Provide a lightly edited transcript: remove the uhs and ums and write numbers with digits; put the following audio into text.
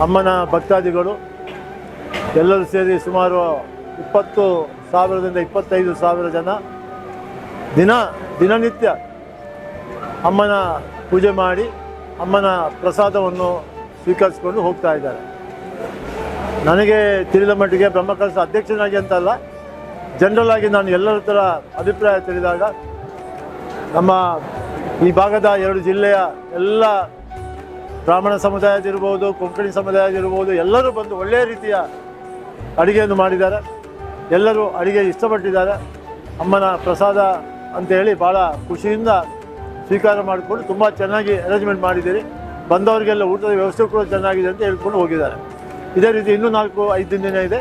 ಅಮ್ಮನ ಭಕ್ತಾದಿಗಳು ಎಲ್ಲರೂ ಸೇರಿ ಸುಮಾರು 20,000ದಿಂದ 25,000 ಜನ ದಿನನಿತ್ಯ ಅಮ್ಮನ ಪೂಜೆ ಮಾಡಿ ಅಮ್ಮನ ಪ್ರಸಾದವನ್ನು ಸ್ವೀಕರಿಸಿಕೊಂಡು ಹೋಗ್ತಾ ಇದ್ದಾರೆ. ನನಗೆ ತಿಳಿದ ಮಟ್ಟಿಗೆ ಬ್ರಹ್ಮಕಲಶ ಅಧ್ಯಕ್ಷನಾಗಿ ಅಂತಲ್ಲ, ಜನರಲ್ ಆಗಿ ನಾನು ಎಲ್ಲರ ಥರ ಅಭಿಪ್ರಾಯ ತಿಳಿದಾಗ ನಮ್ಮ ಈ ಭಾಗದ 2 ಜಿಲ್ಲೆಯ ಎಲ್ಲ ಬ್ರಾಹ್ಮಣ ಸಮುದಾಯದಿರ್ಬೋದು, ಕೊಂಕಣಿ ಸಮುದಾಯದಿರ್ಬೋದು, ಎಲ್ಲರೂ ಬಂದು ಒಳ್ಳೆಯ ರೀತಿಯ ಅಡುಗೆಯನ್ನು ಮಾಡಿದ್ದಾರೆ. ಎಲ್ಲರೂ ಅಡುಗೆ ಇಷ್ಟಪಟ್ಟಿದ್ದಾರೆ. ಅಮ್ಮನ ಪ್ರಸಾದ ಅಂತೇಳಿ ಭಾಳ ಖುಷಿಯಿಂದ ಸ್ವೀಕಾರ ಮಾಡಿಕೊಂಡು ತುಂಬ ಚೆನ್ನಾಗಿ ಅರೇಂಜ್ಮೆಂಟ್ ಮಾಡಿದ್ದೀರಿ, ಬಂದವರಿಗೆಲ್ಲ ಊಟದ ವ್ಯವಸ್ಥೆ ಕೂಡ ಚೆನ್ನಾಗಿದೆ ಅಂತ ಹೇಳ್ಕೊಂಡು ಹೋಗಿದ್ದಾರೆ. ಇದೇ ರೀತಿ ಇನ್ನೂ 4-5 ದಿನ ಇದೆ.